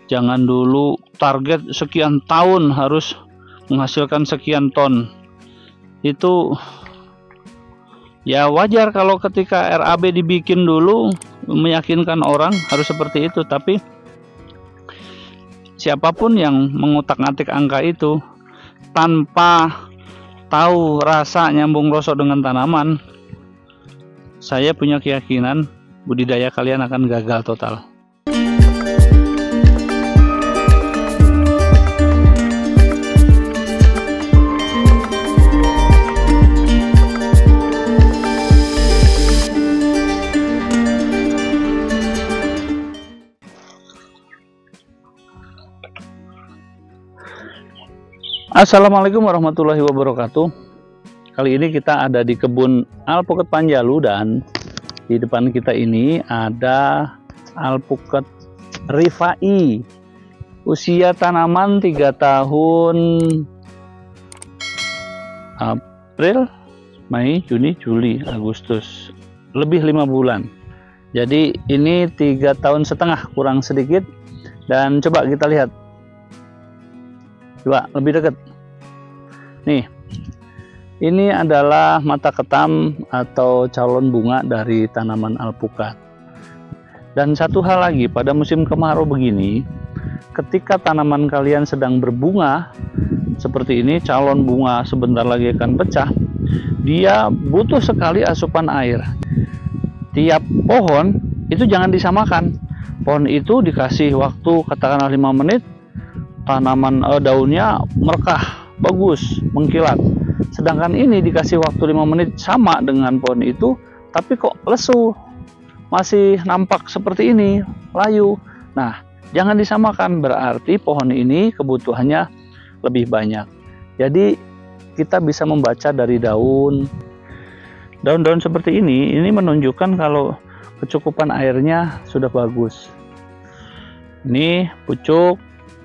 Jangan dulu target sekian tahun harus menghasilkan sekian ton. Itu ya wajar kalau ketika RAB dibikin dulu meyakinkan orang harus seperti itu, tapi siapapun yang mengutak-atik angka itu tanpa tahu rasa nyambung rosok dengan tanaman, saya punya keyakinan budidaya kalian akan gagal total. Assalamualaikum warahmatullahi wabarakatuh. Kali ini kita ada di kebun Alpukat Panjalu dan di depan kita ini ada Alpukat Rifai. Usia tanaman 3 tahun, April, Mei, Juni, Juli, Agustus, lebih 5 bulan. Jadi ini 3 tahun setengah kurang sedikit. Dan coba kita lihat, coba lebih dekat. Nih, ini adalah mata ketam atau calon bunga dari tanaman alpukat. Dan satu hal lagi, pada musim kemarau begini, ketika tanaman kalian sedang berbunga seperti ini, calon bunga sebentar lagi akan pecah, dia butuh sekali asupan air. Tiap pohon itu jangan disamakan. Pohon itu dikasih waktu katakanlah 5 menit, tanaman daunnya merekah, bagus, mengkilat. Sedangkan ini dikasih waktu 5 menit sama dengan pohon itu, tapi kok lesu, masih nampak seperti ini, layu. Nah, jangan disamakan, berarti pohon ini kebutuhannya lebih banyak. Jadi kita bisa membaca dari daun-daun seperti ini menunjukkan kalau kecukupan airnya sudah bagus. Ini pucuk,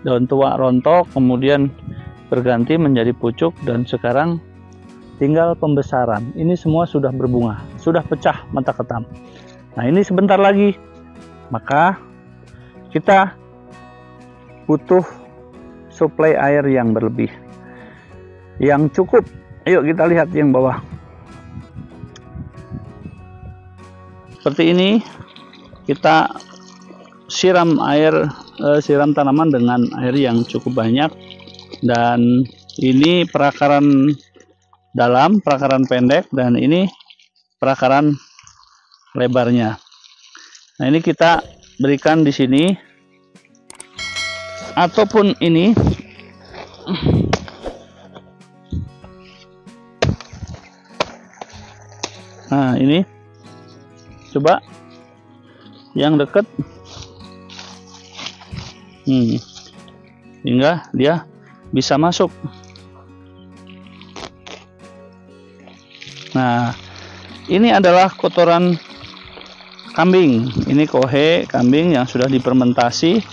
daun tua rontok, kemudian berganti menjadi pucuk, dan sekarang tinggal pembesaran. Ini semua sudah berbunga, sudah pecah mata ketam. Nah, ini sebentar lagi, maka kita butuh suplai air yang berlebih, yang cukup. Ayo kita lihat yang bawah. Seperti ini, kita siram tanaman dengan air yang cukup banyak. Dan ini perakaran dalam, perakaran pendek, dan ini perakaran lebarnya. Nah, ini kita berikan di sini, ataupun ini. Nah, ini coba yang dekat, hingga dia bisa masuk. Nah, ini adalah kotoran kambing. Ini kohe kambing yang sudah difermentasi,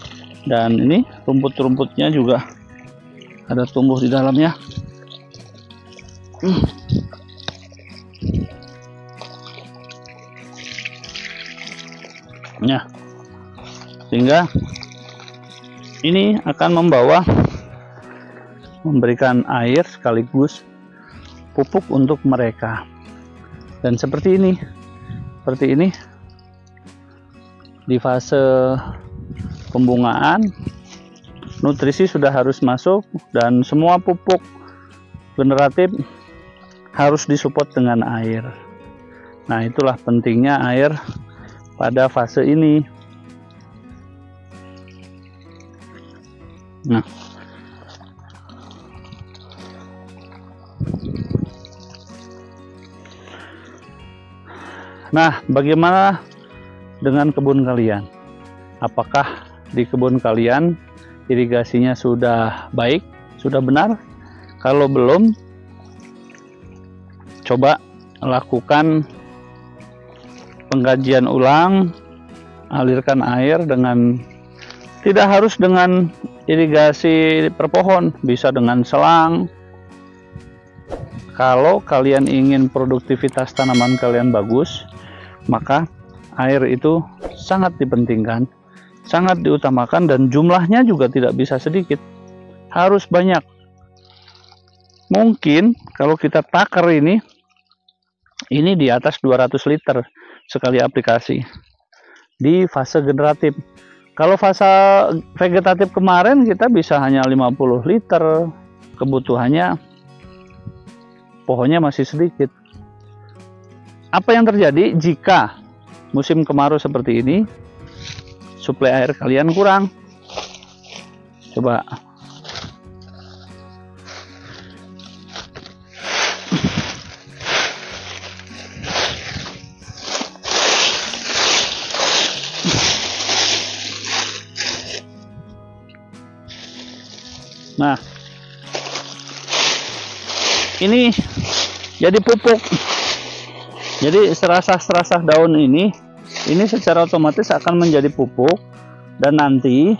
dan ini rumput-rumputnya juga ada tumbuh di dalamnya. Nah, sehingga ini akan memberikan air sekaligus pupuk untuk mereka. Dan seperti ini di fase pembungaan, nutrisi sudah harus masuk, dan semua pupuk generatif harus disupport dengan air. Nah, itulah pentingnya air pada fase ini. Nah, bagaimana dengan kebun kalian? Apakah di kebun kalian irigasinya sudah baik, sudah benar? Kalau belum, coba lakukan pengkajian ulang, alirkan air tidak harus dengan irigasi per pohon, bisa dengan selang. Kalau kalian ingin produktivitas tanaman kalian bagus, maka air itu sangat dipentingkan, sangat diutamakan, dan jumlahnya juga tidak bisa sedikit, harus banyak. Mungkin kalau kita takar ini di atas 200 liter sekali aplikasi di fase generatif. Kalau fase vegetatif kemarin kita bisa hanya 50 liter, kebutuhannya pohonnya masih sedikit. Apa yang terjadi jika musim kemarau seperti ini, suplai air kalian kurang? Coba nah, ini jadi pupuk. Jadi serasah-serasah daun ini secara otomatis akan menjadi pupuk, dan nanti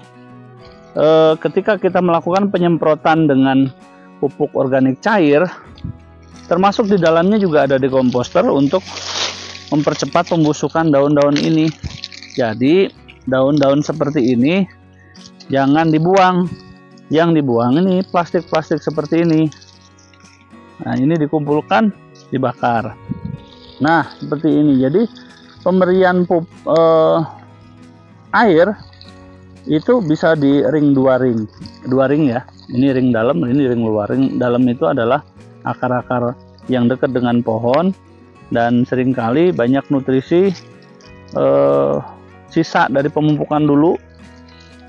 ketika kita melakukan penyemprotan dengan pupuk organik cair, termasuk di dalamnya juga ada dekomposter untuk mempercepat pembusukan daun-daun ini. Jadi daun-daun seperti ini jangan dibuang. Yang dibuang ini plastik-plastik seperti ini. Nah, ini dikumpulkan, dibakar. Nah, seperti ini. Jadi pemberian air itu bisa di ring, dua ring ya. Ini ring dalam, ini ring luar. Ring dalam itu adalah akar-akar yang dekat dengan pohon, dan seringkali banyak nutrisi sisa dari pemupukan dulu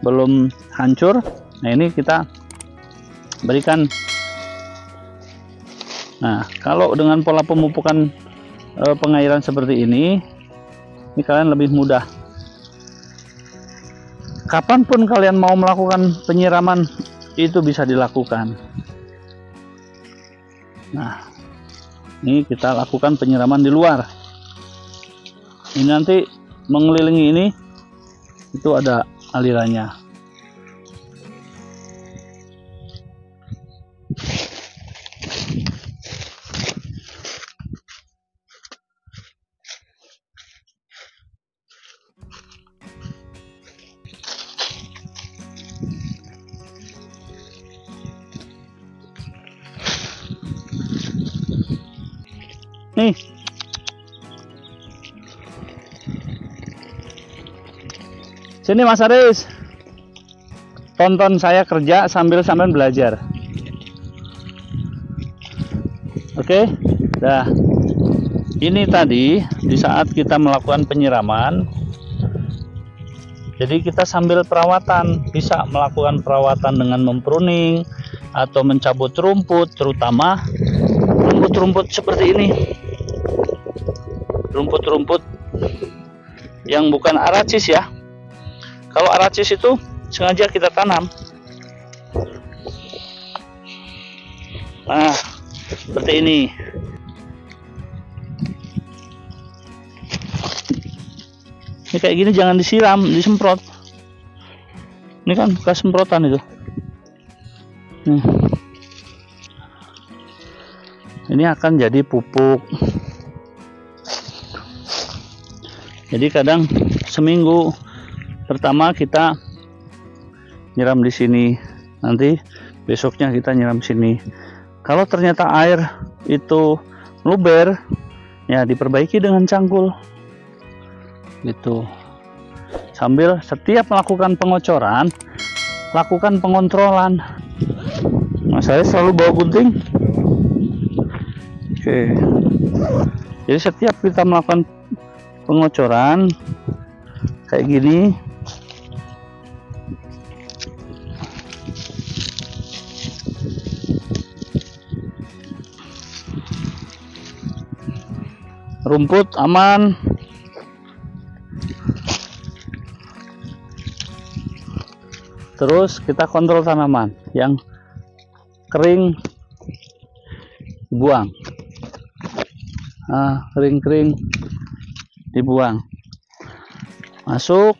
belum hancur. Nah, ini kita berikan. Nah, kalau dengan pola pemupukan pengairan seperti ini kalian lebih mudah. Kapanpun kalian mau melakukan penyiraman, itu bisa dilakukan. Nah, ini kita lakukan penyiraman di luar. Ini nanti mengelilingi ini, itu ada alirannya. Nih, sini Mas Aris, tonton saya kerja sambil belajar. Oke, nah ini tadi di saat kita melakukan penyiraman, jadi kita sambil perawatan, bisa melakukan perawatan dengan mempruning atau mencabut rumput, terutama rumput-rumput seperti ini, rumput-rumput yang bukan aracis ya. Kalau aracis itu sengaja kita tanam. Nah, seperti ini. Ini kayak gini jangan disiram, disemprot. Ini kan bekas semprotan itu. Ini akan jadi pupuk. Jadi kadang seminggu pertama kita nyiram di sini, nanti besoknya kita nyiram sini. Kalau ternyata air itu meluber, ya diperbaiki dengan cangkul gitu. Sambil setiap melakukan pengocoran, lakukan pengontrolan. Nah, saya selalu bawa gunting. Oke. Jadi setiap kita melakukan pengocoran kayak gini, rumput aman, terus kita kontrol tanaman yang kering buang. Nah, kering-kering dibuang. Masuk,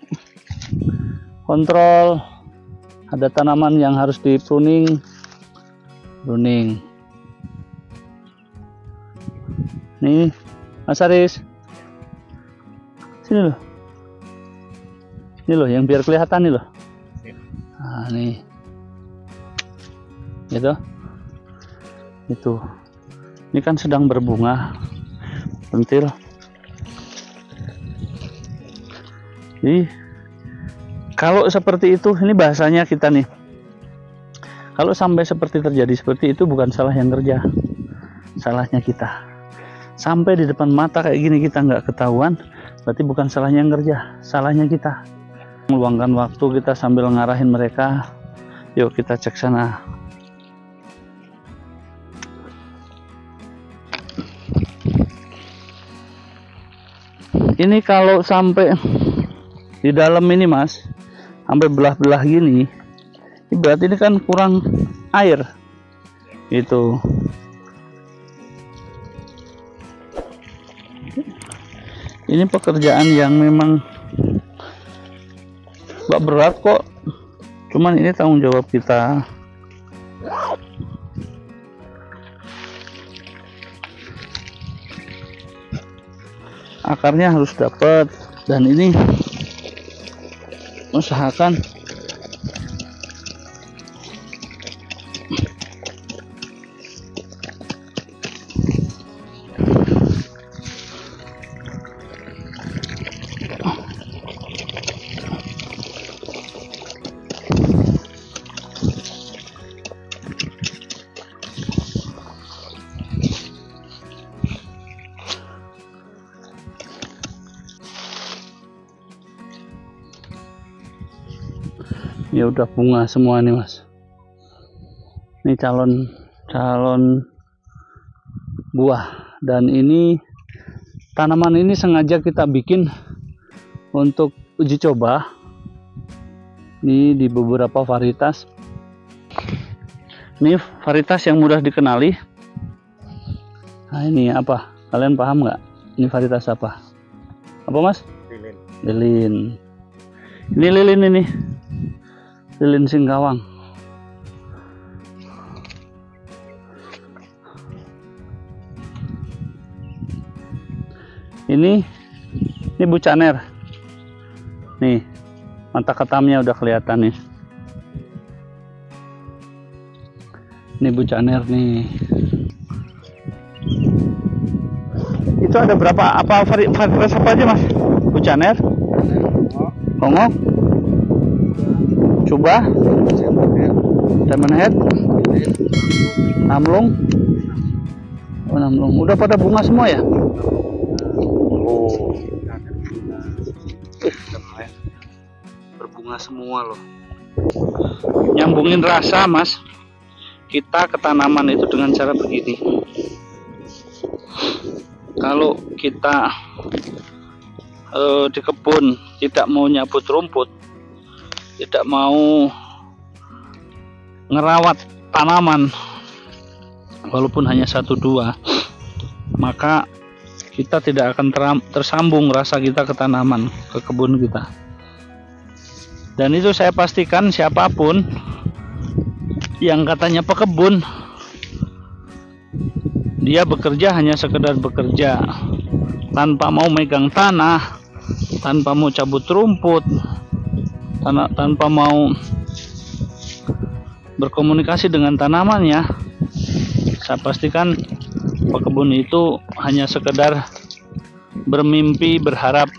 kontrol, ada tanaman yang harus di pruning. Nih Mas Aris, sini loh, Ini loh yang biar kelihatan nih loh. Nah, nih. Gitu. Itu. Ini kan sedang berbunga. Pentil. Jadi kalau seperti itu, ini bahasanya kita nih. Kalau sampai seperti terjadi seperti itu, bukan salah yang kerja, salahnya kita. Sampai di depan mata kayak gini kita nggak ketahuan, berarti bukan salahnya yang kerja, salahnya kita. Meluangkan waktu kita sambil ngarahin mereka, yuk kita cek sana. Ini kalau sampai di dalam ini mas, sampai belah-belah gini, berarti ini kan kurang air. Itu. Ini pekerjaan yang memang gak berat kok. Cuman ini tanggung jawab kita. Akarnya harus dapat, dan ini usahakan ya udah bunga semua nih mas. Ini calon buah, dan ini tanaman ini sengaja kita bikin untuk uji coba. Ini di beberapa varietas. Ini varietas yang mudah dikenali. Nah ini apa? Kalian paham nggak? Ini varietas apa? Apa mas? Lilin. Lilin. Ini lilin ini. Lilin Singkawang. Ini bucaner. Nih, mata ketamnya udah kelihatan nih. Ini bucaner nih. Itu ada berapa, apa varietas apa aja mas? Bucaner, kongok, coba, diamond head, namlung. Oh, namlung. Udah pada bunga semua ya? Oh. Berbunga semua loh. Nyambungin rasa mas, kita ke tanaman itu dengan cara begini. Kalau kita di kebun tidak mau nyabut rumput, tidak mau ngerawat tanaman walaupun hanya 1-2, maka kita tidak akan tersambung rasa kita ke tanaman, ke kebun kita. Dan itu saya pastikan siapapun yang katanya pekebun, dia bekerja hanya sekedar bekerja, tanpa mau megang tanah, tanpa mau cabut rumput, tanpa mau berkomunikasi dengan tanamannya. Saya pastikan pekebun itu hanya sekedar bermimpi, berharap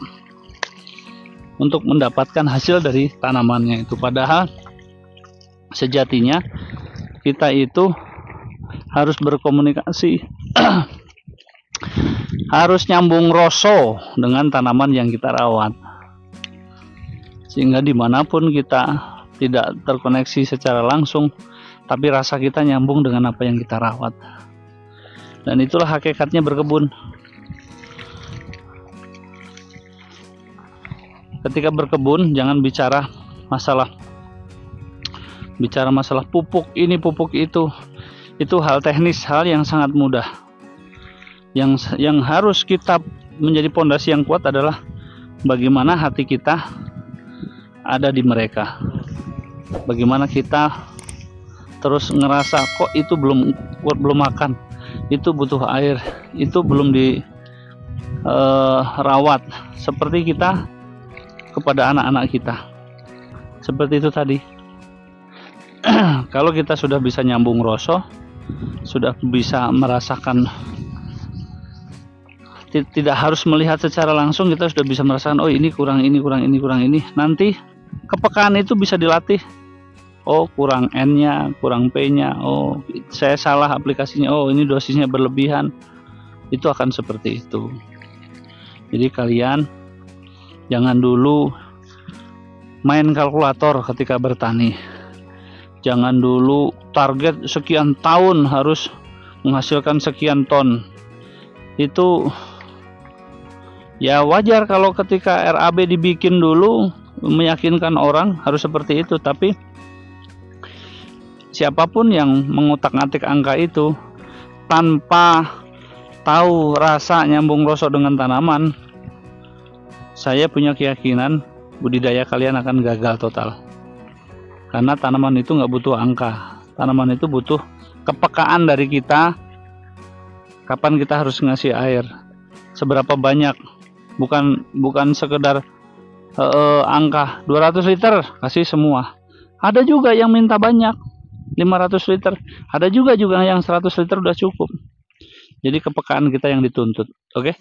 untuk mendapatkan hasil dari tanamannya itu. Padahal sejatinya kita itu harus berkomunikasi, harus nyambung rasa dengan tanaman yang kita rawat, sehingga dimanapun kita tidak terkoneksi secara langsung, tapi rasa kita nyambung dengan apa yang kita rawat. Dan itulah hakikatnya berkebun. Ketika berkebun jangan bicara masalah pupuk ini, pupuk itu hal teknis, hal yang sangat mudah. Yang harus kita menjadi pondasi yang kuat adalah bagaimana hati kita ada di mereka. Bagaimana kita terus ngerasa kok itu belum makan, itu butuh air, itu belum dirawat. Seperti kita ke kepada anak-anak kita. Seperti itu tadi. Kalau kita sudah bisa nyambung rasa, sudah bisa merasakan, tidak harus melihat secara langsung, kita sudah bisa merasakan, oh ini kurang ini, kurang ini, kurang ini. Nanti kepekaan itu bisa dilatih. Oh kurang N-nya, kurang P-nya, oh saya salah aplikasinya, oh ini dosisnya berlebihan. Itu akan seperti itu. Jadi kalian jangan dulu main kalkulator ketika bertani. Jangan dulu target sekian tahun harus menghasilkan sekian ton. Itu ya wajar kalau ketika RAB dibikin dulu meyakinkan orang harus seperti itu. Tapi siapapun yang mengutak-atik angka itu tanpa tahu rasa nyambung rosok dengan tanaman, saya punya keyakinan budidaya kalian akan gagal total. Karena tanaman itu nggak butuh angka, tanaman itu butuh kepekaan dari kita. Kapan kita harus ngasih air, seberapa banyak, bukan sekedar angka 200 liter kasih semua. Ada juga yang minta banyak, 500 liter. Ada juga yang 100 liter udah cukup. Jadi kepekaan kita yang dituntut. Oke?